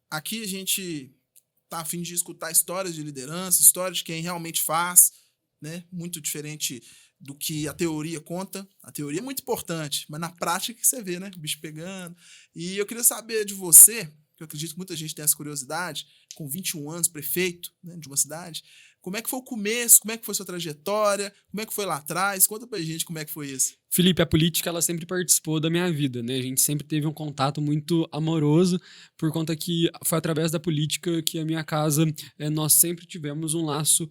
aqui a gente tá a fim de escutar histórias de liderança, histórias de quem realmente faz, né? Muito diferente do que a teoria conta. A teoria é muito importante, mas na prática que você vê, né? O bicho pegando. E eu queria saber de você, que eu acredito que muita gente tem essa curiosidade, com 21 anos, prefeito, né, de uma cidade, como é que foi o começo, como é que foi a sua trajetória, como é que foi lá atrás? Conta pra gente como é que foi isso. Felipe, a política ela sempre participou da minha vida, né? A gente sempre teve um contato muito amoroso, por conta que foi através da política que a minha casa, nós sempre tivemos um laço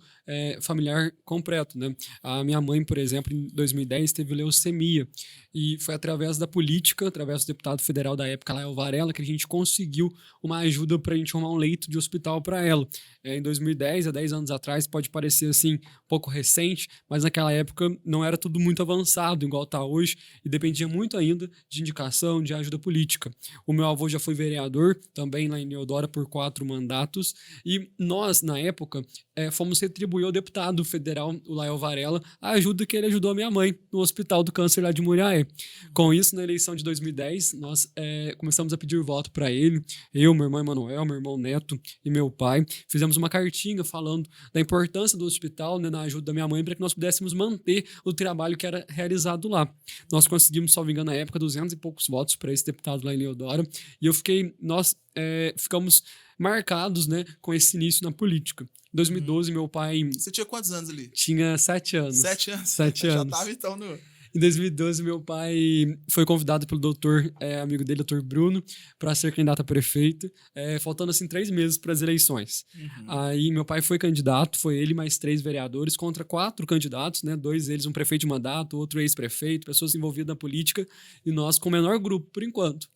familiar completo, né? A minha mãe, por exemplo, em 2010 teve leucemia e foi através da política, através do deputado federal da época, Lael Varela, que a gente conseguiu uma ajuda para a gente arrumar um leito de hospital para ela. Em 2010, há 10 anos atrás, pode parecer assim um pouco recente, mas naquela época não era tudo muito avançado, igual está hoje, e dependia muito ainda de indicação, de ajuda política. O meu avô já foi vereador, também lá em Neodora, por 4 mandatos, e nós, na época, fomos retribuir ao deputado federal, o Lael Varela, a ajuda que ele ajudou a minha mãe no Hospital do Câncer lá de Muriaé. Com isso, na eleição de 2010, nós começamos a pedir voto para ele, eu, meu irmão Emanuel, meu irmão Neto e meu pai, fizemos uma cartinha falando da importância do hospital, né, na ajuda da minha mãe, para que nós pudéssemos manter o trabalho que era realizado lá. Nós conseguimos, salvo engano, na época, 200 e poucos votos para esse deputado lá em Leodoro, e nós ficamos marcados, né, com esse início na política. Em 2012, meu pai Você tinha quantos anos ali? tinha 7 anos. 7 anos? 7 Já anos. tava então no... Em 2012, meu pai foi convidado pelo doutor, amigo dele, doutor Bruno, para ser candidato a prefeito, faltando assim 3 meses para as eleições. Aí meu pai foi candidato, foi ele mais 3 vereadores contra 4 candidatos, né? 2 deles, um prefeito de mandato, outro ex-prefeito, pessoas envolvidas na política, e nós com o menor grupo por enquanto.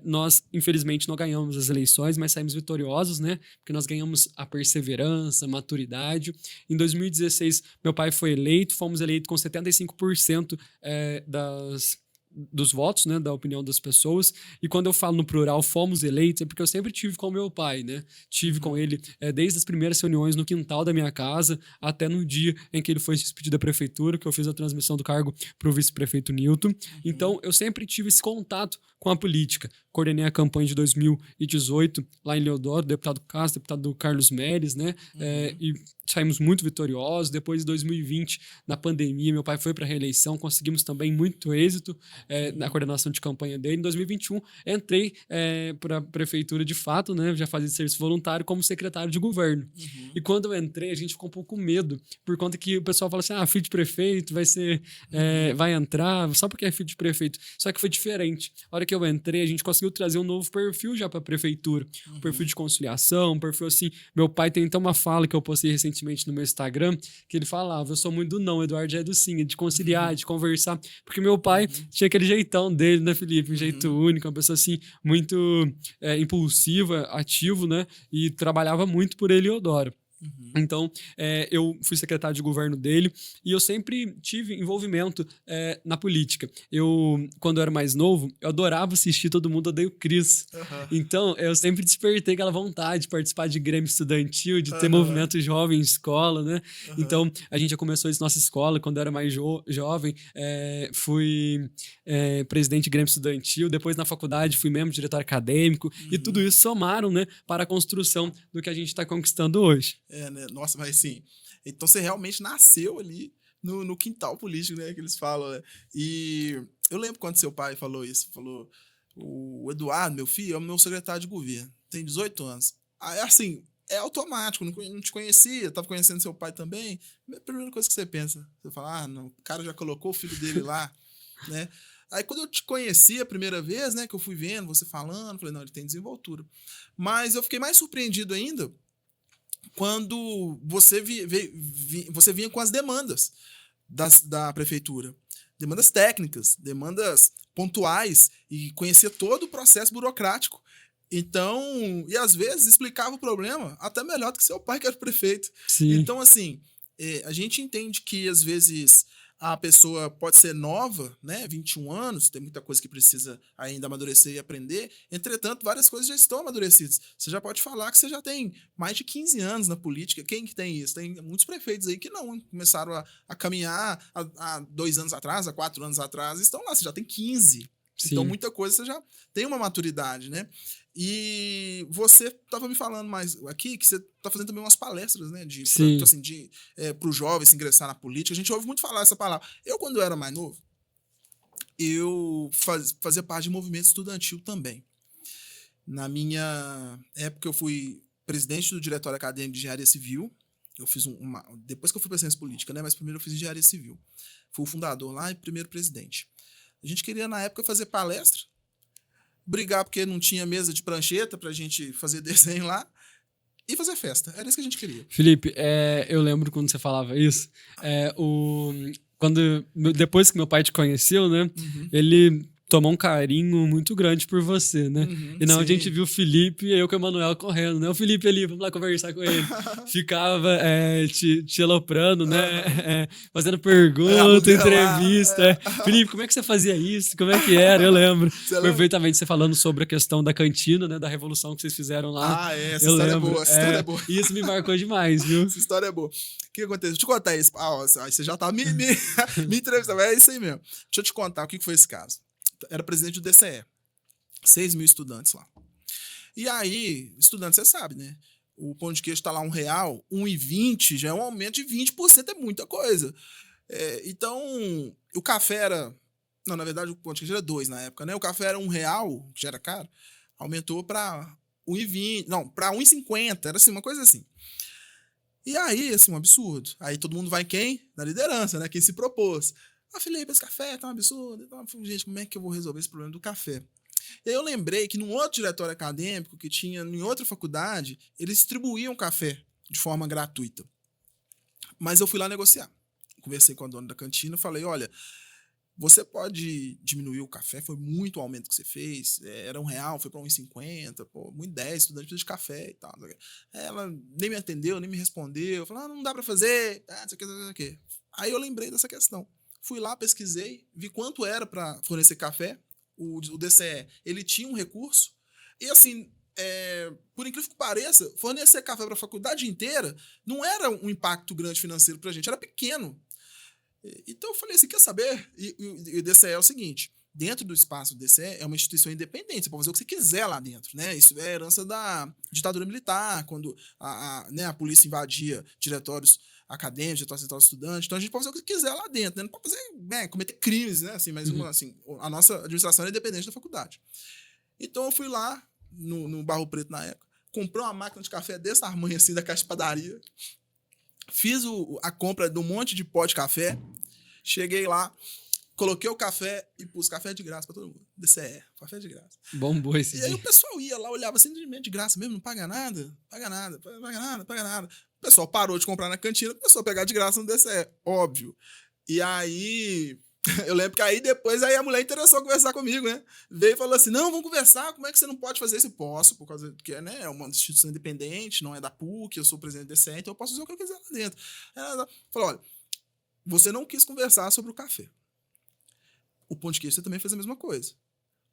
Nós, infelizmente, não ganhamos as eleições, mas saímos vitoriosos, né? Porque nós ganhamos a perseverança, a maturidade. Em 2016, meu pai foi eleito, fomos eleitos com 75% dos votos, né, da opinião das pessoas. E quando eu falo no plural, fomos eleitos, é porque eu sempre tive com o meu pai, né? Tive com ele desde as primeiras reuniões no quintal da minha casa, até no dia em que ele foi despedido da prefeitura, que eu fiz a transmissão do cargo para o vice-prefeito Newton. Então, eu sempre tive esse contato com a política. Coordenei a campanha de 2018 lá em Leodoro, deputado Castro, deputado Carlos Mérez, né? E saímos muito vitoriosos. Depois de 2020, na pandemia, meu pai foi para a reeleição, conseguimos também muito êxito na coordenação de campanha dele. Em 2021, entrei para a prefeitura de fato, né? Já fazia serviço voluntário como secretário de governo. E quando eu entrei, a gente ficou um pouco com medo, por conta que o pessoal fala assim, filho de prefeito, vai entrar, só porque é filho de prefeito. Só que foi diferente. A hora que eu entrei, a gente conseguiu trazer um novo perfil já para a prefeitura. Um perfil de conciliação, um perfil assim. Meu pai tem então uma fala que eu postei recentemente no meu Instagram, que ele falava, eu sou muito do não, Eduardo é do sim, é de conciliar, de conversar, porque meu pai tinha aquele jeitão dele, né, Felipe? Um jeito único, uma pessoa assim, muito impulsiva, ativo, né? E trabalhava muito por ele, Eudoro. Então, eu fui secretário de governo dele e eu sempre tive envolvimento na política. Quando eu era mais novo, eu adorava assistir Todo Mundo Odeia o Chris. Então, eu sempre despertei aquela vontade de participar de grêmio estudantil, de ter movimento jovem em escola, né? Então, a gente já começou isso na nossa escola, quando eu era mais jovem, fui presidente de grêmio estudantil, depois na faculdade fui membro do diretório acadêmico, e tudo isso somaram, né, para a construção do que a gente está conquistando hoje. Né? Nossa, mas assim, então você realmente nasceu ali no quintal político, né, que eles falam, né? E eu lembro quando seu pai falou isso, falou, o Eduardo, meu filho, é o meu secretário de governo, tem 18 anos. Aí, assim, é automático, não te conhecia, tava conhecendo seu pai também, a primeira coisa que você pensa, você fala, não, o cara já colocou o filho dele lá, né? Aí quando eu te conheci a primeira vez, né, que eu fui vendo você falando, falei, não, ele tem desenvoltura. Mas eu fiquei mais surpreendido ainda quando você você vinha com as demandas da prefeitura. Demandas técnicas, demandas pontuais, e conhecia todo o processo burocrático. Então, e às vezes explicava o problema até melhor do que seu pai, que era o prefeito. Sim. Então, assim, a gente entende que às vezes a pessoa pode ser nova, né, 21 anos, tem muita coisa que precisa ainda amadurecer e aprender, entretanto, várias coisas já estão amadurecidas. Você já pode falar que você já tem mais de 15 anos na política. Quem que tem isso? Tem muitos prefeitos aí que não começaram a caminhar há 2 anos atrás, há 4 anos atrás, estão lá, você já tem 15. Então, Sim. muita coisa você já tem uma maturidade, né? E você estava me falando mais aqui que você está fazendo também umas palestras, né? Sim. Assim, para os jovens se ingressar na política. A gente ouve muito falar essa palavra. Eu, quando eu era mais novo, eu fazia parte de movimento estudantil também. Na minha época, eu fui presidente do Diretório Acadêmico de Engenharia Civil. Eu fiz depois que eu fui para ciência política, né? Mas primeiro eu fiz engenharia civil. Fui o fundador lá e primeiro presidente. A gente queria, na época, fazer palestra, brigar porque não tinha mesa de prancheta pra gente fazer desenho lá e fazer festa. Era isso que a gente queria. Felipe, eu lembro quando você falava isso. Depois que meu pai te conheceu, né? Ele tomou um carinho muito grande por você, né? E não, a gente viu o Felipe e eu com o Emanuel correndo, né? O Felipe ali, vamos lá conversar com ele. Ficava te aloprando, né? Fazendo pergunta, entrevista. Felipe, como é que você fazia isso? Como é que era? Eu lembro perfeitamente você falando sobre a questão da cantina, né? Da revolução que vocês fizeram lá. Essa história é boa, essa história é boa. E isso me marcou demais, viu? Essa história é boa. O que aconteceu? Deixa eu te contar isso. Aí você já tá me entrevistando. É isso aí mesmo. Deixa eu te contar o que foi esse caso. Era presidente do DCE. 6 mil estudantes lá. E aí, estudante, você sabe, né? O pão de queijo tá lá R$1, 1,20 já é um aumento de 20%, é muita coisa. Então, o café era... Não, na verdade, o pão de queijo era 2 na época, né? O café era R$1, que já era caro, aumentou para 1,20, não, para 1,50, era assim, uma coisa assim. E aí, assim, um absurdo. Aí todo mundo vai quem? Na liderança, né? Quem se propôs. Felipe, esse café tá um absurdo. Então, gente, como é que eu vou resolver esse problema do café? E aí eu lembrei que num outro diretório acadêmico que tinha em outra faculdade, eles distribuíam café de forma gratuita. Mas eu fui lá negociar. Conversei com a dona da cantina, falei, olha, você pode diminuir o café, foi muito o aumento que você fez, era R$1, foi para 1,50, pô, muito 10, estudante precisa de café e tal. Ela nem me atendeu, nem me respondeu, eu falei, não dá para fazer, não sei o que. Aí eu lembrei dessa questão. Fui lá, pesquisei, vi quanto era para fornecer café. O DCE, ele tinha um recurso. E assim, por incrível que pareça, fornecer café para a faculdade inteira não era um impacto grande financeiro para a gente, era pequeno. Então eu falei assim, quer saber? E o DCE é o seguinte, dentro do espaço do DCE é uma instituição independente, você pode fazer o que você quiser lá dentro, né? Isso é herança da ditadura militar, quando a polícia invadia diretórios acadêmicos, diretórios estudantes, então a gente pode fazer o que quiser lá dentro, né? Não pode fazer, cometer crimes, né? Assim, mas assim, a nossa administração é independente da faculdade. Então eu fui lá, no Barro Preto na época, comprei uma máquina de café desse tamanho assim, da caixa de padaria, fiz a compra de um monte de pó de café, cheguei lá, coloquei o café e pus café de graça pra todo mundo. DCE, café de graça. Bombou esse dia. E aí o pessoal ia lá, olhava assim, de graça mesmo, não paga nada, paga nada, paga nada, paga nada. O pessoal parou de comprar na cantina, começou a pegar de graça no DCE, óbvio. E aí, eu lembro que aí depois a mulher interessou a conversar comigo, né? Veio e falou assim, não, vamos conversar, como é que você não pode fazer isso? Eu posso, por causa que é uma instituição independente, não é da PUC, eu sou presidente do DCE, então eu posso fazer o que eu quiser lá dentro. Ela falou, olha, você não quis conversar sobre o café. O pão de queijo você também fez a mesma coisa.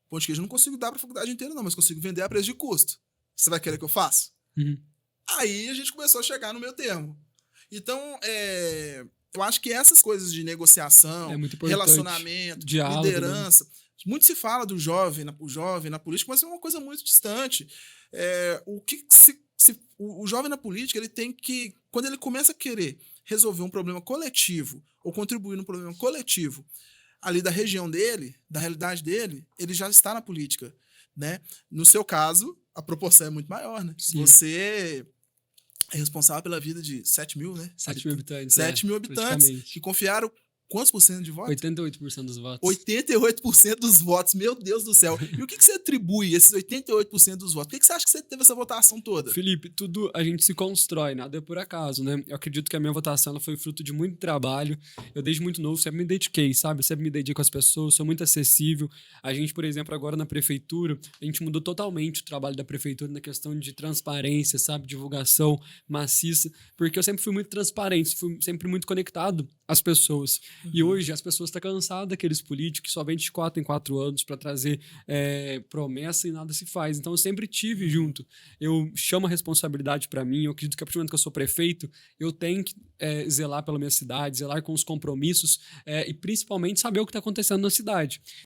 O pão de queijo eu não consigo dar para a faculdade inteira, não, mas consigo vender a preço de custo. Você vai querer que eu faça? Aí a gente começou a chegar no meu termo. Então, eu acho que essas coisas de negociação, relacionamento, diálogo, liderança, muito se fala do jovem na política, mas é uma coisa muito distante. O jovem na política, ele tem que, quando ele começa a querer resolver um problema coletivo ou contribuir num problema coletivo ali da região dele, da realidade dele, ele já está na política, né? No seu caso, a proporção é muito maior, né? Sim. Você é responsável pela vida de 7 mil, né? 7 mil habitantes. 7 mil habitantes que confiaram quantos por cento de votos? 88% dos votos. 88% dos votos, meu Deus do céu. E o que você atribui esses 88% dos votos? Por que você acha que você teve essa votação toda? Felipe, tudo a gente se constrói, nada é por acaso, né? Eu acredito que a minha votação ela foi fruto de muito trabalho. Eu desde muito novo sempre me dediquei, sabe? Eu sempre me dedico às pessoas, sou muito acessível. A gente, por exemplo, agora na prefeitura, a gente mudou totalmente o trabalho da prefeitura na questão de transparência, sabe? Divulgação maciça, porque eu sempre fui muito transparente, fui sempre muito conectado às pessoas. E hoje as pessoas estão cansadas daqueles políticos que só vêm de 4 em 4 anos para trazer promessa e nada se faz. Então eu sempre tive junto. Eu chamo a responsabilidade para mim. Eu acredito que a partir do momento que eu sou prefeito, eu tenho que zelar pela minha cidade, zelar com os compromissos e principalmente saber o que está acontecendo na cidade.